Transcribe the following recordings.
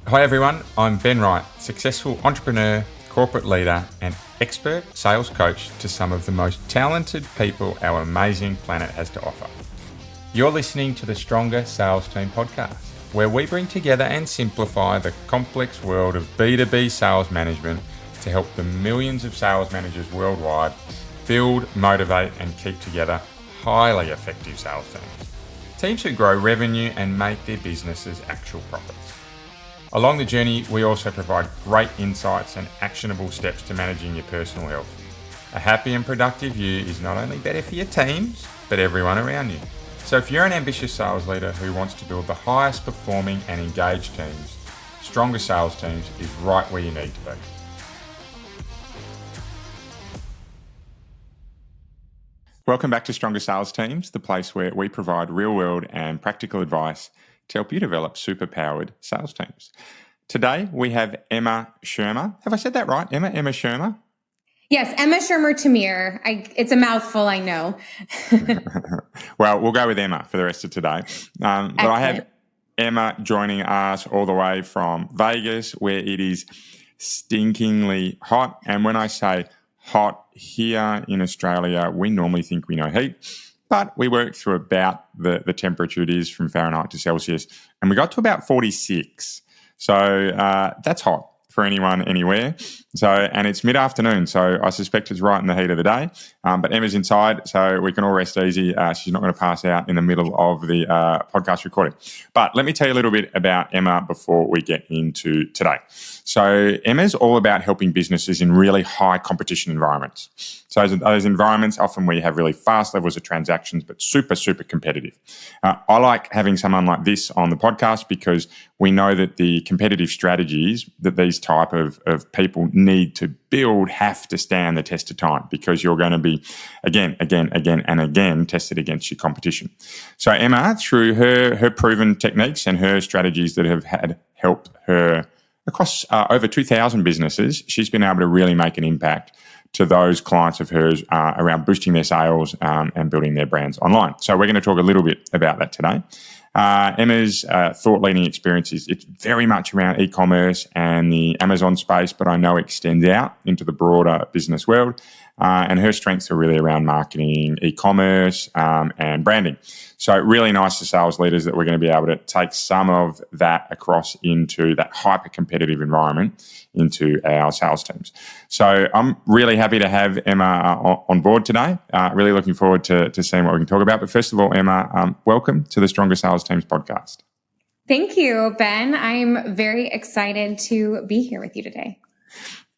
Hi everyone, I'm Ben Wright, successful entrepreneur, corporate leader and expert sales coach to some of the most talented people our amazing planet has to offer. You're listening to the Stronger Sales Team podcast, where we bring together and simplify the complex world of B2B sales management to help the millions of sales managers worldwide build, motivate and keep together highly effective sales teams. Teams who grow revenue and make their businesses actual profits. Along the journey, we also provide great insights and actionable steps to managing your personal health. A happy and productive you is not only better for your teams, but everyone around you. So if you're an ambitious sales leader who wants to build the highest performing and engaged teams, Stronger Sales Teams is right where you need to be. Welcome back to Stronger Sales Teams, the place where we provide real-world and practical advice to help you develop super-powered sales teams. Today, we have Emma Schermer. Have I said that right, Emma? Emma Schermer? Yes, Emma Schermer Tamir. It's a mouthful, I know. Well, we'll go with Emma for the rest of today. But I have Emma joining us all the way from Vegas, where it is stinkingly hot. And when I say hot here in Australia, we normally think we know heat. But we worked through about the temperature it is from Fahrenheit to Celsius, and we got to about 46. So that's hot for anyone, anywhere. So, and it's mid-afternoon, so I suspect it's right in the heat of the day. But Emma's inside, so we can all rest easy. She's not going to pass out in the middle of the podcast recording. But let me tell you a little bit about Emma before we get into today. So Emma's all about helping businesses in really high competition environments. So those environments, often we have really fast levels of transactions, but super, super competitive. I like having someone like this on the podcast because we know that the competitive strategies that these type of people need to build have to stand the test of time, because you're going to be again and again tested against your competition. So Emma, through her proven techniques and her strategies that have helped her across over 2,000 businesses, she's been able to really make an impact to those clients of hers around boosting their sales and building their brands online. So we're going to talk a little bit about that today. Emma's thought leading experiences, it's very much around e-commerce and the Amazon space, but I know extends out into the broader business world. And her strengths are really around marketing, e-commerce, and branding. So really nice to sales leaders that we're going to be able to take some of that across into that hyper-competitive environment into our sales teams. So I'm really happy to have Emma on board today. Really looking forward to seeing what we can talk about. But first of all, Emma, welcome to the Stronger Sales Teams podcast. Thank you, Ben. I'm very excited to be here with you today.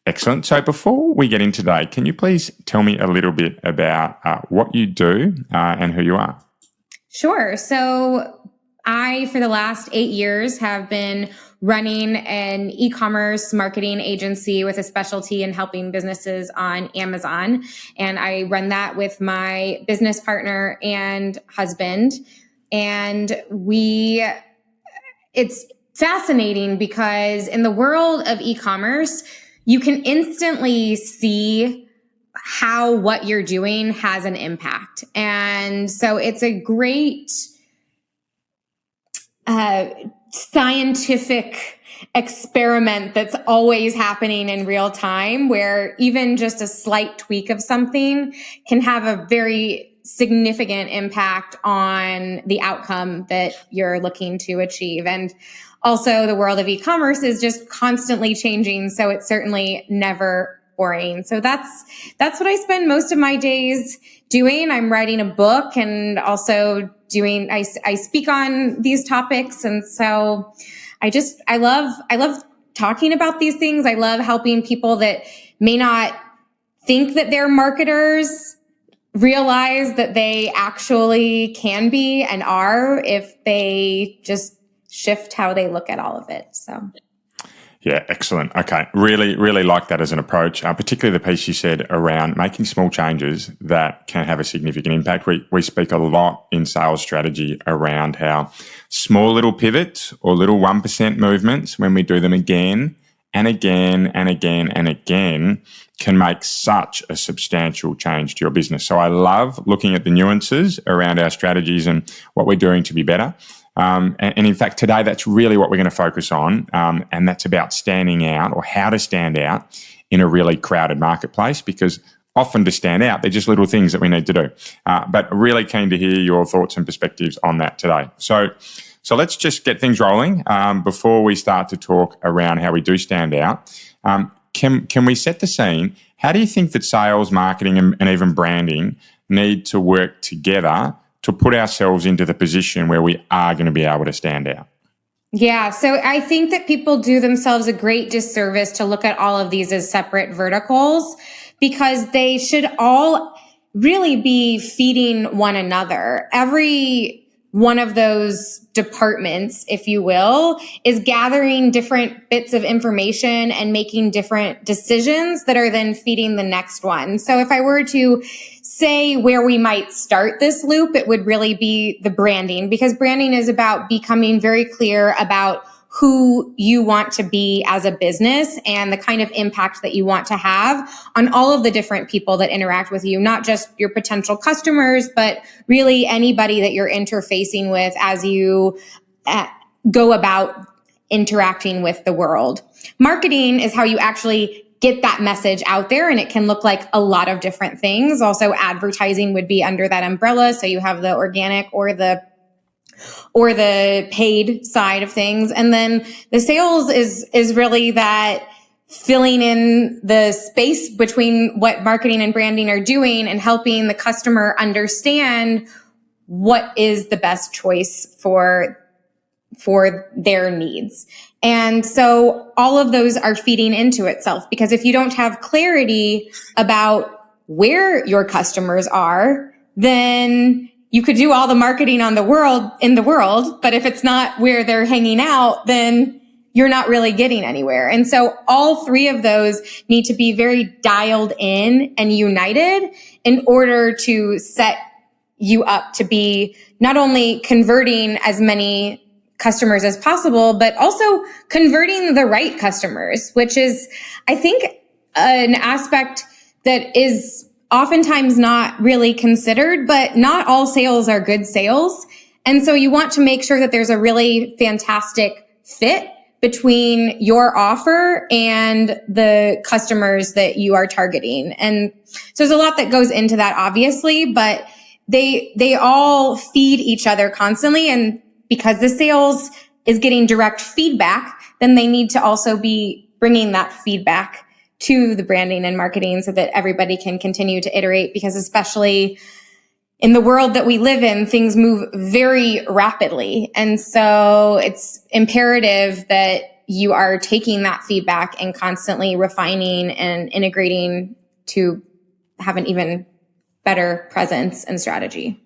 Excellent. So before we get into today, can you please tell me a little bit about what you do and who you are? Sure. So I, for the last 8 years, have been running an e-commerce marketing agency with a specialty in helping businesses on Amazon. And I run that with my business partner and husband. And it's fascinating because in the world of e-commerce, you can instantly see how what you're doing has an impact. And so it's a great scientific experiment that's always happening in real time, where even just a slight tweak of something can have a very significant impact on the outcome that you're looking to achieve. And also, the world of e-commerce is just constantly changing, so it's certainly never boring. So that's what I spend most of my days doing. I'm writing a book and also I speak on these topics, and so I love talking about these things. I love helping people that may not think that they're marketers realize that they actually can be and are if they just shift how they look at all of it. So. Yeah, excellent. Okay. Really, really like that as an approach, particularly the piece you said around making small changes that can have a significant impact. We speak a lot in sales strategy around how small little pivots or little 1% movements, when we do them again and again and again and again, can make such a substantial change to your business. So I love looking at the nuances around our strategies and what we're doing to be better. And in fact, today, that's really what we're going to focus on. And that's about standing out, or how to stand out in a really crowded marketplace, because often to stand out, they're just little things that we need to do. But really keen to hear your thoughts and perspectives on that today. So let's just get things rolling before we start to talk around how we do stand out. Can we set the scene? How do you think that sales, marketing, and even branding need to work together to put ourselves into the position where we are going to be able to stand out? Yeah, so I think that people do themselves a great disservice to look at all of these as separate verticals, because they should all really be feeding one another. Every one of those departments, if you will, is gathering different bits of information and making different decisions that are then feeding the next one. So if I were to say where we might start this loop, it would really be the branding, because branding is about becoming very clear about who you want to be as a business and the kind of impact that you want to have on all of the different people that interact with you, not just your potential customers, but really anybody that you're interfacing with as you go about interacting with the world. Marketing is how you actually get that message out there, and it can look like a lot of different things. Also, advertising would be under that umbrella. So you have the organic or the paid side of things. And then the sales is really that filling in the space between what marketing and branding are doing and helping the customer understand what is the best choice for their needs. And so all of those are feeding into itself, because if you don't have clarity about where your customers are, then you could do all the marketing in the world, but if it's not where they're hanging out, then you're not really getting anywhere. And so all three of those need to be very dialed in and united in order to set you up to be not only converting as many customers as possible, but also converting the right customers, which is, I think, an aspect that is oftentimes not really considered, but not all sales are good sales. And so you want to make sure that there's a really fantastic fit between your offer and the customers that you are targeting. And so there's a lot that goes into that, obviously, but they all feed each other constantly. And because the sales is getting direct feedback, then they need to also be bringing that feedback to the branding and marketing so that everybody can continue to iterate, because especially in the world that we live in, things move very rapidly. And so it's imperative that you are taking that feedback and constantly refining and integrating to have an even better presence and strategy.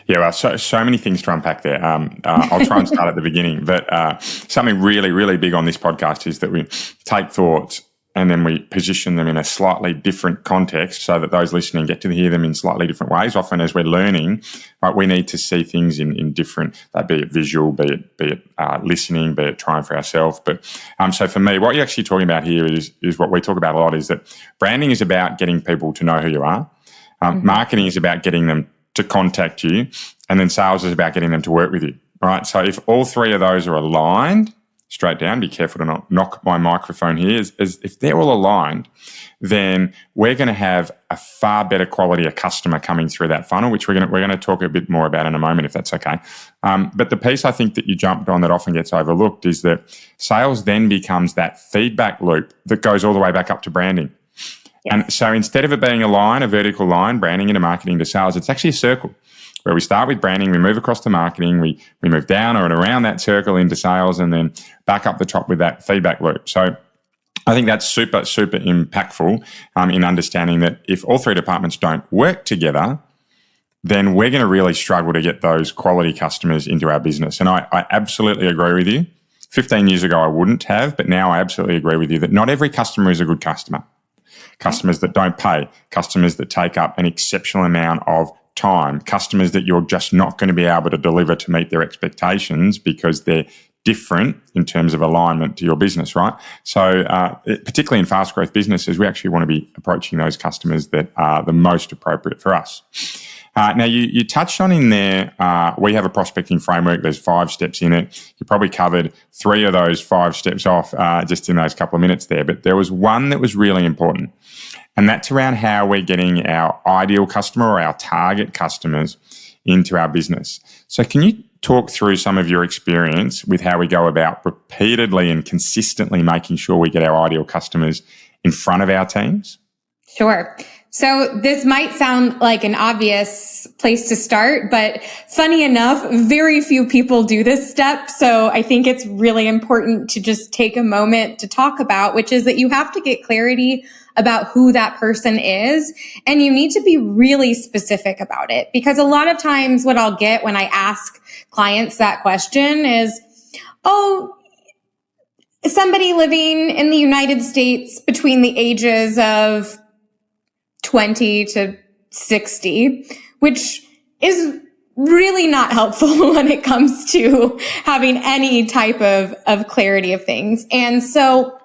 Yeah, well, so many things to unpack there. I'll try and start at the beginning. But something really, really big on this podcast is that we take thoughts and then we position them in a slightly different context so that those listening get to hear them in slightly different ways. Often as we're learning, right, we need to see things in different, be it visual, be it listening, be it trying for ourselves. But so for me, what you're actually talking about here is what we talk about a lot, is that branding is about getting people to know who you are. Marketing is about getting them to contact you. And then sales is about getting them to work with you, right? So if all three of those are aligned, straight down, be careful to not knock my microphone here, is if they're all aligned, then we're going to have a far better quality of customer coming through that funnel, which we're going to talk a bit more about in a moment, if that's okay. But the piece I think that you jumped on that often gets overlooked is that sales then becomes that feedback loop that goes all the way back up to branding. And so instead of it being a line, a vertical line, branding into marketing to sales, it's actually a circle where we start with branding, we move across to marketing, we move down or around that circle into sales, and then back up the top with that feedback loop. So I think that's super, super impactful in understanding that if all three departments don't work together, then we're going to really struggle to get those quality customers into our business. And I absolutely agree with you. 15 years ago, I wouldn't have, but now I absolutely agree with you that not every customer is a good customer. Customers that don't pay, customers that take up an exceptional amount of time, customers that you're just not going to be able to deliver to meet their expectations because they're different in terms of alignment to your business, right? So particularly in fast growth businesses, we actually want to be approaching those customers that are the most appropriate for us. Now, you touched on in there, we have a prospecting framework. There's 5 steps in it. You probably covered 3 of those 5 steps off just in those couple of minutes there. But there was one that was really important, and that's around how we're getting our ideal customer or our target customers into our business. So can you talk through some of your experience with how we go about repeatedly and consistently making sure we get our ideal customers in front of our teams? Sure. So this might sound like an obvious place to start, but funny enough, very few people do this step. So I think it's really important to just take a moment to talk about, which is that you have to get clarity about who that person is. And you need to be really specific about it, because a lot of times what I'll get when I ask clients that question is, oh, somebody living in the United States between the ages of 20 to 60, which is really not helpful when it comes to having any type of clarity of things. And so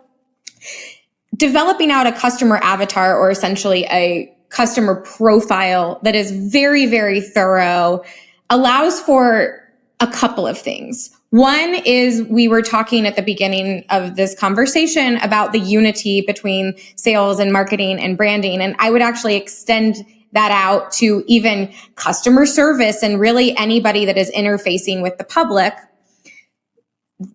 developing out a customer avatar, or essentially a customer profile that is very, very thorough, allows for a couple of things. One is, we were talking at the beginning of this conversation about the unity between sales and marketing and branding. And I would actually extend that out to even customer service and really anybody that is interfacing with the public.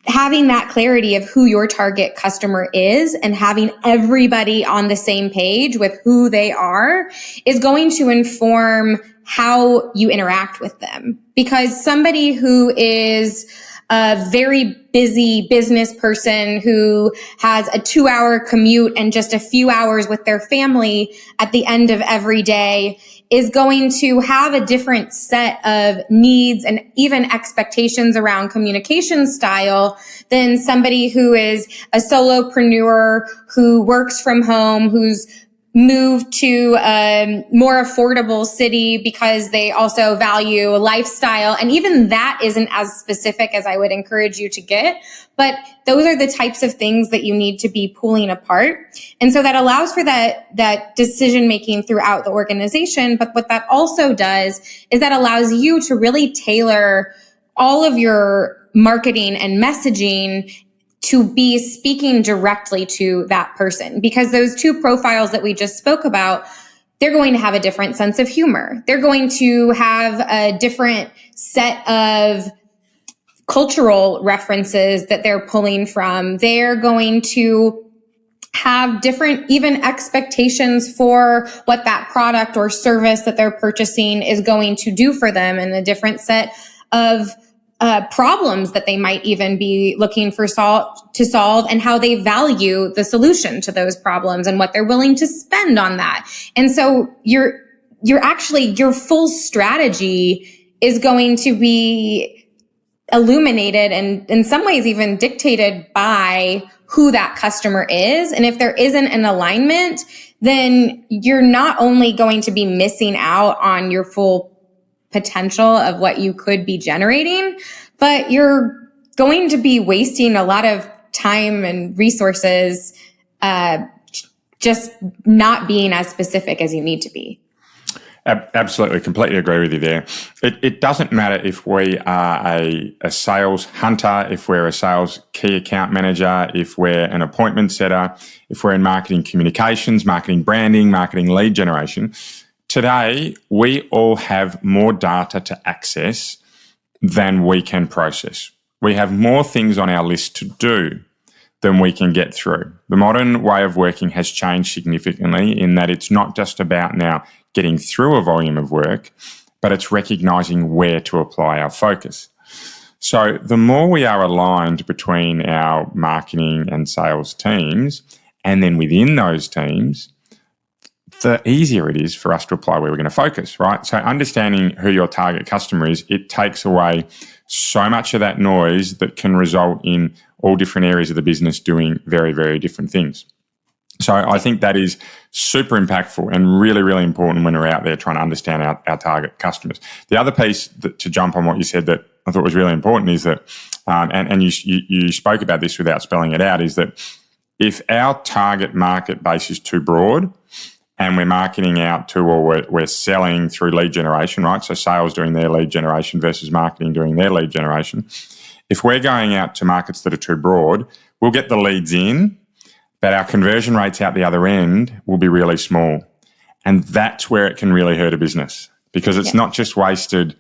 Having that clarity of who your target customer is and having everybody on the same page with who they are is going to inform how you interact with them. Because somebody who is a very busy business person who has a 2-hour commute and just a few hours with their family at the end of every day is going to have a different set of needs and even expectations around communication style than somebody who is a solopreneur who works from home, who's moved to a more affordable city because they also value lifestyle. And even that isn't as specific as I would encourage you to get. But those are the types of things that you need to be pulling apart. And so that allows for that decision making throughout the organization. But what that also does is that allows you to really tailor all of your marketing and messaging to be speaking directly to that person, because those 2 profiles that we just spoke about, they're going to have a different sense of humor. They're going to have a different set of cultural references that they're pulling from. They're going to have different even expectations for what that product or service that they're purchasing is going to do for them, and a different set of problems that they might even be looking for to solve, and how they value the solution to those problems and what they're willing to spend on that. And so your full strategy is going to be illuminated and in some ways even dictated by who that customer is. And if there isn't an alignment, then you're not only going to be missing out on your full potential of what you could be generating, but you're going to be wasting a lot of time and resources just not being as specific as you need to be. Absolutely, completely agree with you there. It doesn't matter if we are a sales hunter, if we're a sales key account manager, if we're an appointment setter, if we're in marketing communications, marketing branding, marketing lead generation. Today, we all have more data to access than we can process. We have more things on our list to do than we can get through. The modern way of working has changed significantly in that it's not just about now getting through a volume of work, but it's recognizing where to apply our focus. So the more we are aligned between our marketing and sales teams, and then within those teams, the easier it is for us to apply where we're going to focus, right? So understanding who your target customer is, it takes away so much of that noise that can result in all different areas of the business doing very, very different things. So I think that is super impactful and really, really important when we're out there trying to understand our target customers. The other piece to jump on what you said that I thought was really important is that, and you spoke about this without spelling it out, is that if our target market base is too broad, and we're marketing out to, or we're selling through lead generation, right? So sales doing their lead generation versus marketing doing their lead generation. If we're going out to markets that are too broad, we'll get the leads in, but our conversion rates out the other end will be really small. And that's where it can really hurt a business, because it's not just wasted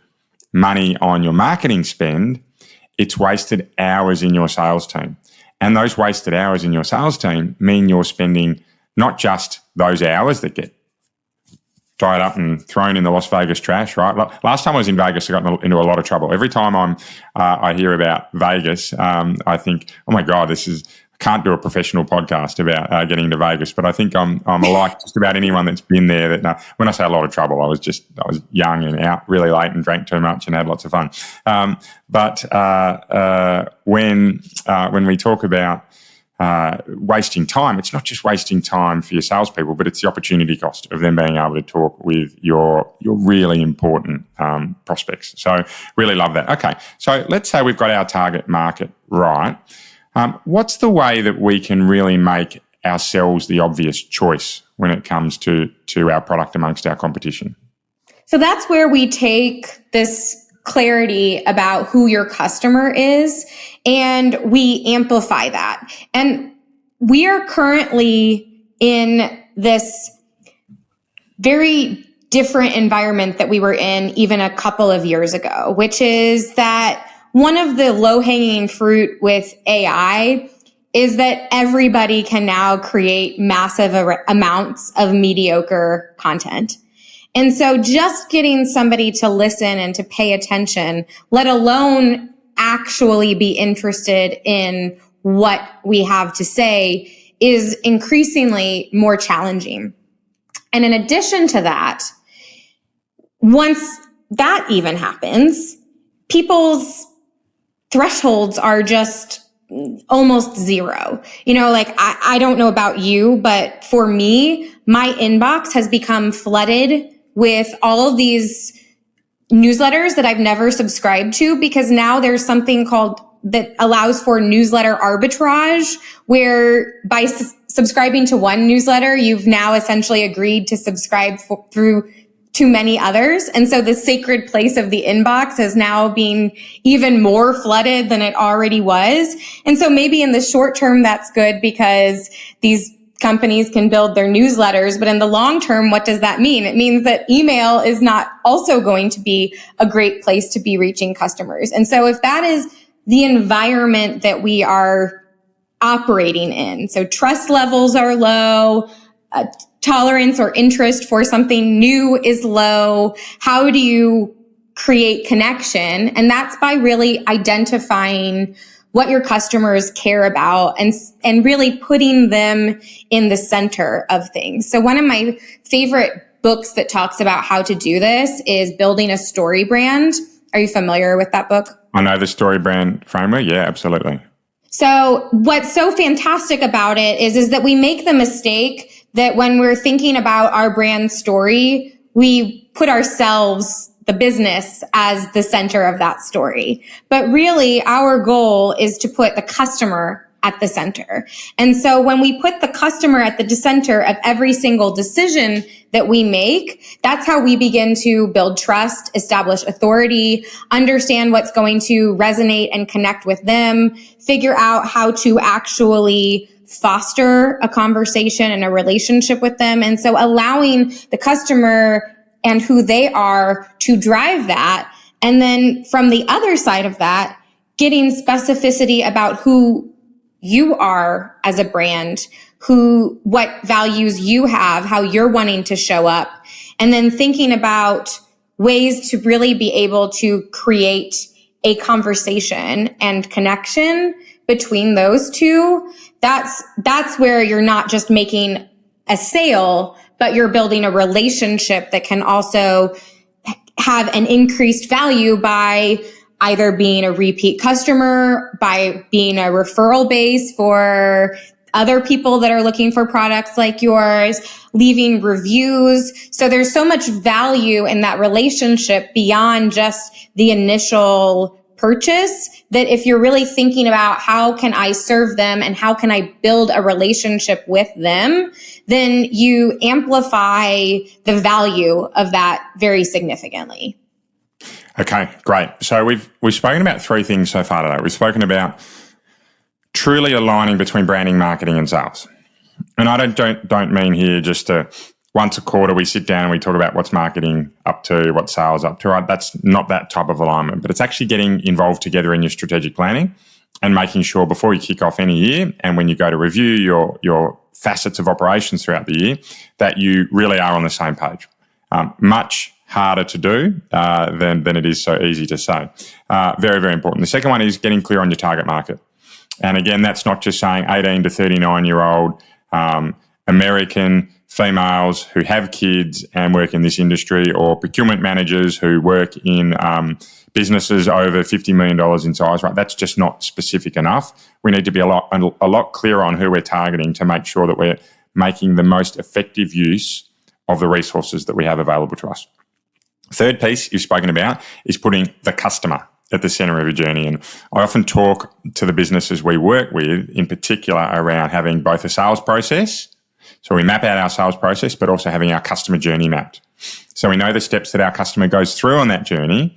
money on your marketing spend, it's wasted hours in your sales team. And those wasted hours in your sales team mean you're spending not just those hours that get tied up and thrown in the Las Vegas trash, right? Last time I was in Vegas, I got into a lot of trouble. Every time I hear about Vegas, I think, oh my God, I can't do a professional podcast about getting to Vegas, but I think I'm like just about anyone that's been there. When I say a lot of trouble, I was young and out really late and drank too much and had lots of fun. But when we talk about wasting time, it's not just wasting time for your salespeople, but it's the opportunity cost of them being able to talk with your really important prospects. So really love that. Okay, so let's say we've got our target market right. What's the way that we can really make ourselves the obvious choice when it comes to our product amongst our competition? So that's where we take this clarity about who your customer is and we amplify that. And we are currently in this very different environment that we were in even a couple of years ago, which is that one of the low-hanging fruit with AI is that everybody can now create massive amounts of mediocre content. And so just getting somebody to listen and to pay attention, let alone actually be interested in what we have to say, is increasingly more challenging. And in addition to that, once that even happens, people's thresholds are just almost zero. I don't know about you, but for me, my inbox has become flooded with all of these newsletters that I've never subscribed to, because now there's something called that allows for newsletter arbitrage, where by subscribing to one newsletter, you've now essentially agreed to subscribe through too many others. And so the sacred place of the inbox is now being even more flooded than it already was. And so maybe in the short term, that's good because these companies can build their newsletters. But in the long term, what does that mean? It means that email is not also going to be a great place to be reaching customers. And so if that is the environment that we are operating in, so trust levels are low, tolerance or interest for something new is low. How do you create connection? And that's by really identifying what your customers care about and really putting them in the center of things. So one of my favorite books that talks about how to do this is Building a Story Brand. Are you familiar with that book? I know the Story Brand framework. Yeah, absolutely. So what's so fantastic about it is that we make the mistake that when we're thinking about our brand story, we put ourselves, the business, as the center of that story. But really, our goal is to put the customer at the center. And so when we put the customer at the center of every single decision that we make, that's how we begin to build trust, establish authority, understand what's going to resonate and connect with them, figure out how to actually foster a conversation and a relationship with them. And so allowing the customer and who they are to drive that. And then from the other side of that, getting specificity about who you are as a brand, what values you have, how you're wanting to show up, and then thinking about ways to really be able to create a conversation and connection between those two. That's where you're not just making a sale, but you're building a relationship that can also have an increased value by either being a repeat customer, by being a referral base for other people that are looking for products like yours, leaving reviews. So there's so much value in that relationship beyond just the initial purchase, that if you're really thinking about how can I serve them and how can I build a relationship with them, then you amplify the value of that very significantly. Okay, great. So we've spoken about three things so far today. We've spoken about truly aligning between branding, marketing, and sales. And I don't mean here just to once a quarter we sit down and we talk about what's marketing up to, what sales up to, right? That's not that type of alignment, but it's actually getting involved together in your strategic planning and making sure before you kick off any year and when you go to review your facets of operations throughout the year, that you really are on the same page. Much harder to do than it is so easy to say. Very, very important. The second one is getting clear on your target market. And again, that's not just saying 18 to 39-year-old American females who have kids and work in this industry, or procurement managers who work in businesses over $50 million in size, right? That's just not specific enough. We need to be a lot clearer on who we're targeting to make sure that we're making the most effective use of the resources that we have available to us. Third piece you've spoken about is putting the customer at the center of a journey. And I often talk to the businesses we work with in particular around having both a sales process. So we map out our sales process, but also having our customer journey mapped. So we know the steps that our customer goes through on that journey,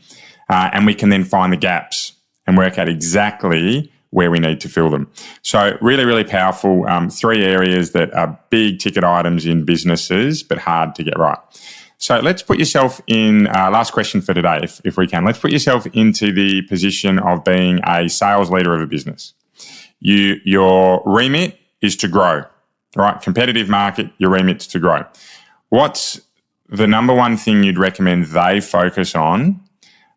and we can then find the gaps and work out exactly where we need to fill them. So really, really powerful. Three areas that are big ticket items in businesses, but hard to get right. So let's put yourself in, last question for today, if we can. Let's put yourself into the position of being a sales leader of a business. Your remit is to grow, right? Competitive market, your remit's to grow. What's the number one thing you'd recommend they focus on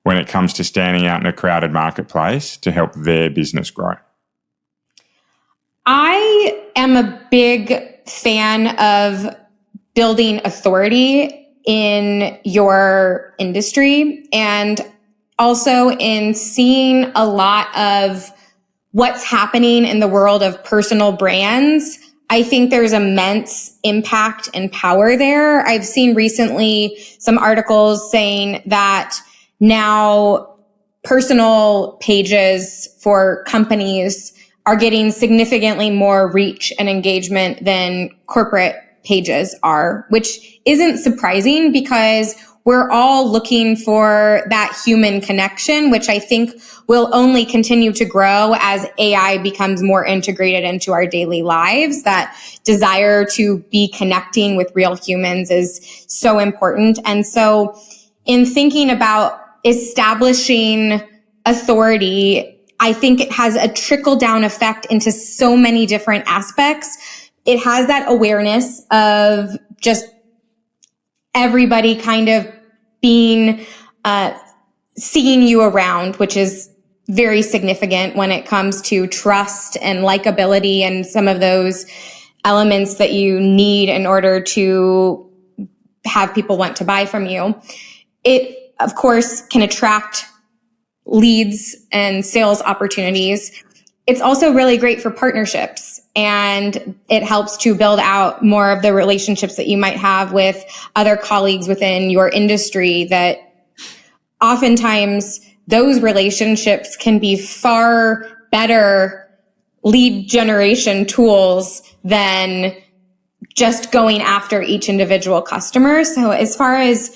when it comes to standing out in a crowded marketplace to help their business grow? I am a big fan of building authority in your industry, and also in seeing a lot of what's happening in the world of personal brands. I think there's immense impact and power there. I've seen recently some articles saying that now personal pages for companies are getting significantly more reach and engagement than corporate pages are, which isn't surprising because we're all looking for that human connection, which I think will only continue to grow as AI becomes more integrated into our daily lives. That desire to be connecting with real humans is so important. And so in thinking about establishing authority, I think it has a trickle-down effect into so many different aspects. It has that awareness of just everybody kind of being, seeing you around, which is very significant when it comes to trust and likability and some of those elements that you need in order to have people want to buy from you. It, of course, can attract leads and sales opportunities. It's also really great for partnerships, and it helps to build out more of the relationships that you might have with other colleagues within your industry, that oftentimes those relationships can be far better lead generation tools than just going after each individual customer. So as far as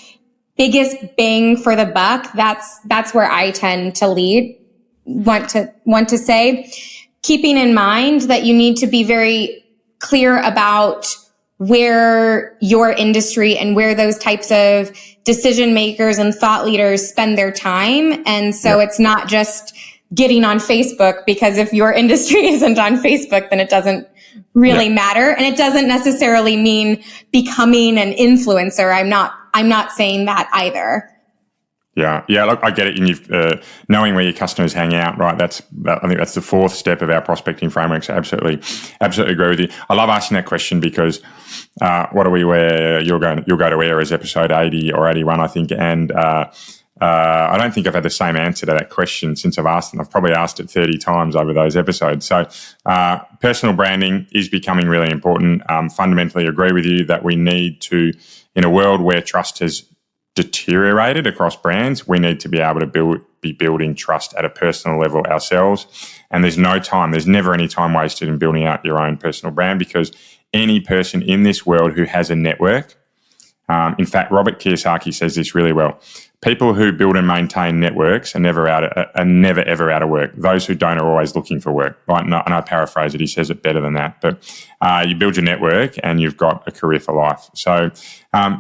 biggest bang for the buck, that's where I tend to want to say, keeping in mind that you need to be very clear about where your industry and where those types of decision makers and thought leaders spend their time. And so It's not just getting on Facebook, because if your industry isn't on Facebook, then it doesn't really matter. And it doesn't necessarily mean becoming an influencer. I'm not saying that either. Yeah. Look, I get it. And you've knowing where your customers hang out, right? I think that's the fourth step of our prospecting framework. So absolutely agree with you. I love asking that question because what are we where you'll go to air as episode 80 or 81, I think, and I don't think I've had the same answer to that question since I've asked it. I've probably asked it 30 times over those episodes. So personal branding is becoming really important. Fundamentally agree with you that we need to, in a world where trust has deteriorated across brands, we need to be able to be building trust at a personal level ourselves. And there's never any time wasted in building out your own personal brand, because any person in this world who has a network, in fact, Robert Kiyosaki says this really well. People who build and maintain networks are never ever out of work. Those who don't are always looking for work. Right? And I paraphrase it. He says it better than that. But you build your network and you've got a career for life. So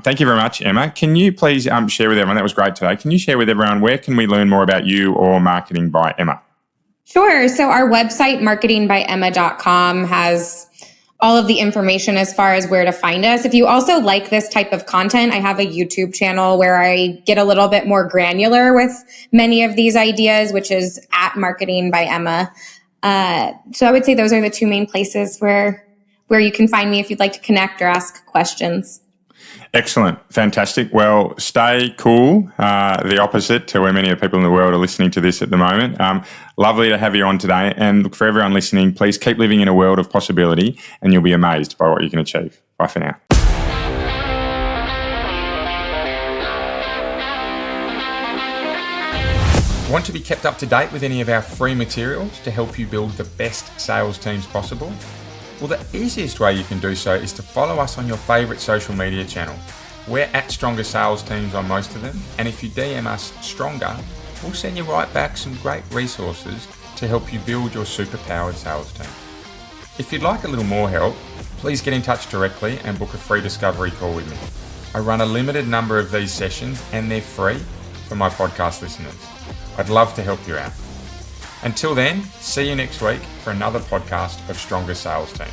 thank you very much, Emma. Can you please share with everyone, that was great today. Can you share with everyone, where can we learn more about you or Marketing by Emma? Sure. So our website, marketingbyemma.com, has all of the information as far as where to find us. If you also like this type of content, I have a YouTube channel where I get a little bit more granular with many of these ideas, which is at Marketing by Emma. So I would say those are the two main places where you can find me if you'd like to connect or ask questions. Excellent. Fantastic. Well, stay cool, the opposite to where many of the people in the world are listening to this at the moment. Lovely to have you on today. And look, for everyone listening, please keep living in a world of possibility and you'll be amazed by what you can achieve. Bye for now. Want to be kept up to date with any of our free materials to help you build the best sales teams possible? Well, the easiest way you can do so is to follow us on your favourite social media channel. We're at Stronger Sales Teams on most of them, and if you DM us Stronger, we'll send you right back some great resources to help you build your superpowered sales team. If you'd like a little more help, please get in touch directly and book a free discovery call with me. I run a limited number of these sessions and they're free for my podcast listeners. I'd love to help you out. Until then, see you next week for another podcast of Stronger Sales Teams.